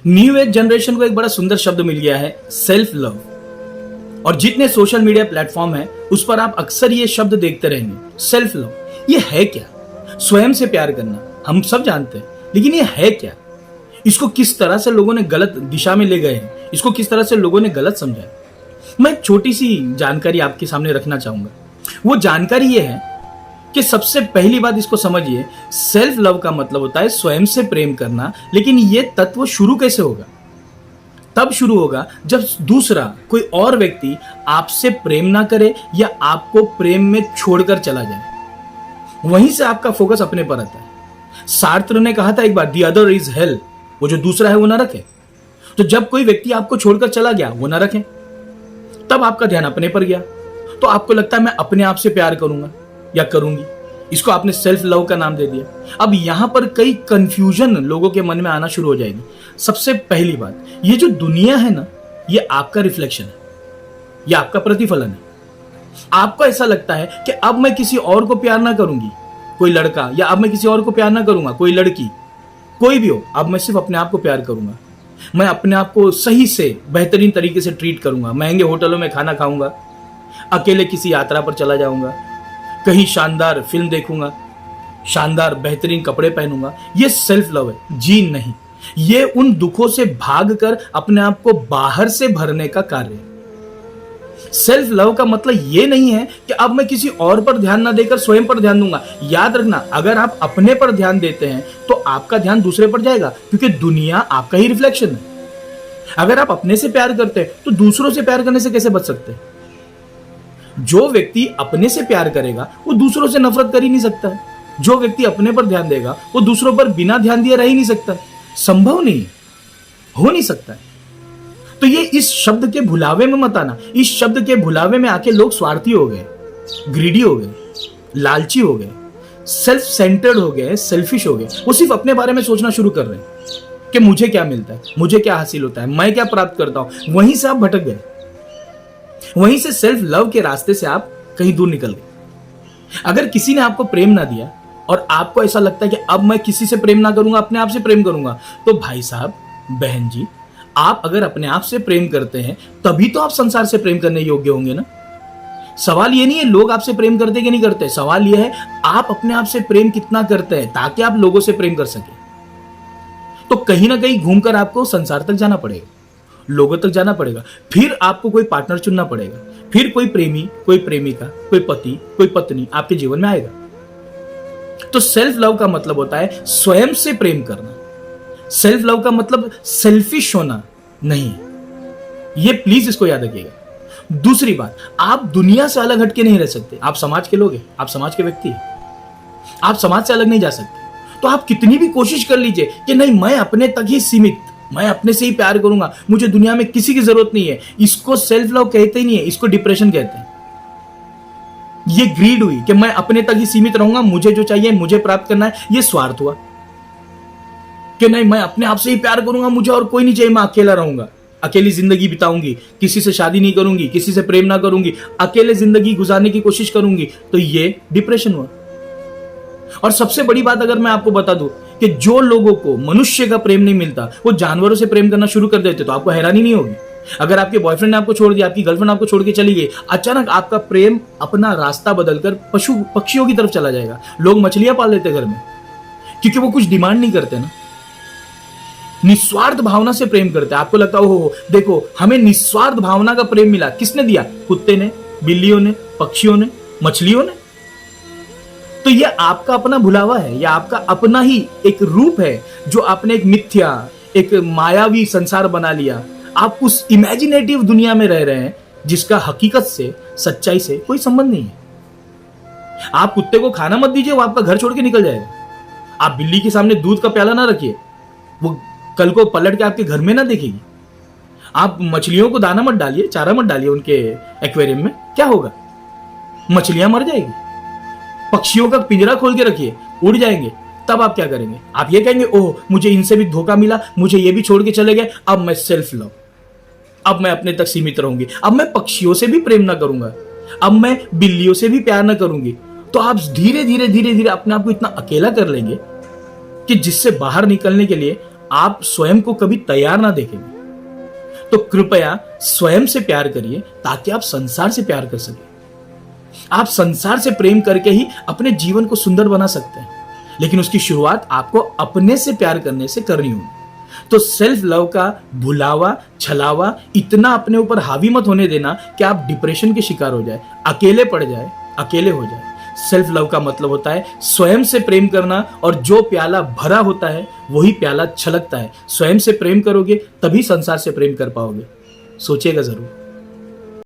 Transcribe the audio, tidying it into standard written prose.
New age generation को एक बड़ा सुंदर शब्द मिल गया है, सेल्फ लव। और जितने सोशल मीडिया प्लेटफॉर्म है उस पर आप अक्सर ये शब्द देखते रहेंगे, सेल्फ लव। ये है क्या? स्वयं से प्यार करना हम सब जानते हैं, लेकिन ये है क्या? इसको किस तरह से लोगों ने गलत दिशा में ले गए हैं, इसको किस तरह से लोगों ने गलत समझा है। मैं एक छोटी सी जानकारी आपके सामने रखना चाहूंगा। वो जानकारी ये है कि सबसे पहली बात इसको समझिए, सेल्फ लव का मतलब होता है स्वयं से प्रेम करना। लेकिन ये तत्व शुरू कैसे होगा? तब शुरू होगा जब दूसरा कोई और व्यक्ति आपसे प्रेम ना करे या आपको प्रेम में छोड़कर चला जाए। वहीं से आपका फोकस अपने पर आता है। सार्त्र ने कहा था एक बार, द अदर इज हेल। वो जो दूसरा है वो ना रखे। तो जब कोई व्यक्ति आपको छोड़कर चला गया, वो ना रखे, तब आपका ध्यान अपने पर गया। तो आपको लगता है मैं अपने आप से प्यार करूंगा या करूंगी। इसको आपने सेल्फ लव का नाम दे दिया। अब यहां पर कई कंफ्यूजन लोगों के मन में आना शुरू हो जाएगी। सबसे पहली बात, ये जो दुनिया है ना, ये आपका रिफ्लेक्शन है, ये आपका प्रतिफलन है। आपको ऐसा लगता है कि अब मैं किसी और को प्यार ना करूंगी, कोई लड़का, या अब मैं किसी और को प्यार ना करूंगा, कोई लड़की, कोई भी हो, अब मैं सिर्फ अपने आप को प्यार करूंगा। मैं अपने आप को सही से बेहतरीन तरीके से ट्रीट करूंगा। महंगे होटलों में खाना खाऊंगा, अकेले किसी यात्रा पर चला जाऊंगा, कहीं शानदार फिल्म देखूंगा, शानदार बेहतरीन कपड़े पहनूंगा। ये सेल्फ लव है जी नहीं। ये उन दुखों से भागकर अपने आप को बाहर से भरने का कार्य है। सेल्फ लव का मतलब ये नहीं है कि अब मैं किसी और पर ध्यान ना देकर स्वयं पर ध्यान दूंगा। याद रखना, अगर आप अपने पर ध्यान देते हैं तो आपका ध्यान दूसरे पर जाएगा, क्योंकि दुनिया आपका ही रिफ्लेक्शन है। अगर आप अपने से प्यार करते हैं तो दूसरों से प्यार करने से कैसे बच सकते हैं? जो व्यक्ति अपने से प्यार करेगा वो दूसरों से नफरत कर ही नहीं सकता है। जो व्यक्ति अपने पर ध्यान देगा वो दूसरों पर बिना ध्यान दिए रह ही नहीं सकता। संभव नहीं है, हो नहीं सकता है। तो ये इस शब्द के भुलावे में मत आना। इस शब्द के भुलावे में आके लोग स्वार्थी हो गए, ग्रीडी हो गए, लालची हो गए, सेल्फ सेंटर्ड हो गए, सेल्फिश हो गए। वो सिर्फ अपने बारे में सोचना शुरू कर रहे हैं कि मुझे क्या मिलता है, मुझे क्या हासिल होता है, मैं क्या प्राप्त करता हूं। वहीं से आप भटक गए, वहीं से सेल्फ लव के रास्ते से आप कहीं दूर निकल गए। अगर किसी ने आपको प्रेम ना दिया और आपको ऐसा लगता है कि अब मैं किसी से प्रेम ना करूंगा, अपने आप से प्रेम करूंगा, तो भाई साहब, बहन जी, आप अगर अपने आप से प्रेम करते हैं तभी तो आप संसार से प्रेम करने योग्य होंगे ना। सवाल ये नहीं है लोग आपसे प्रेम करते कि नहीं करते, सवाल ये है आप अपने आप से प्रेम कितना करते हैं, ताकि आप लोगों से प्रेम कर सके। तो कहीं ना कहीं घूमकर आपको संसार तक जाना पड़ेगा, लोगों तक जाना पड़ेगा, फिर आपको कोई पार्टनर चुनना पड़ेगा, फिर कोई प्रेमी, कोई प्रेमिका, कोई पति, कोई पत्नी आपके जीवन में आएगा। तो सेल्फ लव का मतलब होता है स्वयं से प्रेम करना। सेल्फ लव का मतलब सेल्फिश होना नहीं है। ये प्लीज इसको याद रखिएगा। दूसरी बात, आप दुनिया से अलग हटके नहीं रह सकते। आप समाज के लोग हैं, आप समाज के व्यक्ति हैं, आप समाज से अलग नहीं जा सकते। तो आप कितनी भी कोशिश कर लीजिए कि नहीं, मैं अपने तक ही सीमित, मैं अपने से ही प्यार करूंगा, मुझे दुनिया में किसी की जरूरत नहीं है, इसको सेल्फ लव कहते ही नहीं है, इसको डिप्रेशन कहते हैं। ये ग्रीड हुई कि मैं अपने तक ही सीमित रहूंगा, मुझे जो चाहिए मुझे प्राप्त करना है। ये स्वार्थ हुआ कि नहीं, मैं अपने आप से ही प्यार करूंगा, मुझे और कोई नहीं चाहिए, मैं अकेला रहूंगा, अकेली जिंदगी बिताऊंगी, किसी से शादी नहीं करूंगी, किसी से प्रेम ना करूंगी, अकेले जिंदगी गुजारने की कोशिश करूंगी। तो ये डिप्रेशन हुआ। और सबसे बड़ी बात अगर मैं आपको बता दूं कि जो लोगों को मनुष्य का प्रेम नहीं मिलता वो जानवरों से प्रेम करना शुरू कर देते, तो आपको हैरानी नहीं होगी। अगर आपके बॉयफ्रेंड ने आपको छोड़ दिया, आपकी गर्लफ्रेंड आपको छोड़ के चली गई, अचानक आपका प्रेम अपना रास्ता बदलकर पशु पक्षियों की तरफ चला जाएगा। लोग मछलियां पाल लेते घर में, क्योंकि वो कुछ डिमांड नहीं करते ना, निस्वार्थ भावना से प्रेम करते हैं। आपको लगता है ओहो देखो हमें निस्वार्थ भावना का प्रेम मिला, किसने दिया? कुत्ते ने, बिल्लियों ने, पक्षियों ने, मछलियों ने। तो ये आपका अपना भुलावा है, या आपका अपना ही एक रूप है जो आपने एक मिथ्या, एक मायावी संसार बना लिया। आप उस इमेजिनेटिव दुनिया में रह रहे हैं जिसका हकीकत से, सच्चाई से कोई संबंध नहीं है। आप कुत्ते को खाना मत दीजिए, वो आपका घर छोड़ के निकल जाएगा। आप बिल्ली के सामने दूध का प्याला ना रखिए, वो कल को पलट के आपके घर में ना देखेगी। आप मछलियों को दाना मत डालिए, चारा मत डालिए उनके एक्वेरियम में, क्या होगा? मछलियां मर जाएगी। पक्षियों का पिंजरा खोल के रखिए, उड़ जाएंगे। तब आप क्या करेंगे? आप ये कहेंगे ओह मुझे इनसे भी धोखा मिला, मुझे ये भी छोड़ के चले गए, अब मैं सेल्फ लव, अब मैं अपने तक सीमित रहूंगी, अब मैं पक्षियों से भी प्रेम ना करूंगा, अब मैं बिल्लियों से भी प्यार ना करूंगी। तो आप धीरे धीरे धीरे धीरे अपने आप को इतना अकेला कर लेंगे कि जिससे बाहर निकलने के लिए आप स्वयं को कभी तैयार ना देखेंगे। तो कृपया स्वयं से प्यार करिए ताकि आप संसार से प्यार कर सकें। आप संसार से प्रेम करके ही अपने जीवन को सुंदर बना सकते हैं, लेकिन उसकी शुरुआत आपको अपने से प्यार करने से करनी होगी। तो सेल्फ लव का भुलावा छलावा इतना अपने ऊपर हावी मत होने देना कि आप डिप्रेशन के शिकार हो जाए, अकेले पड़ जाए, अकेले हो जाए। सेल्फ लव का मतलब होता है स्वयं से प्रेम करना, और जो प्याला भरा होता है वही प्याला छलकता है। स्वयं से प्रेम करोगे तभी संसार से प्रेम कर पाओगे। सोचिएगा जरूर।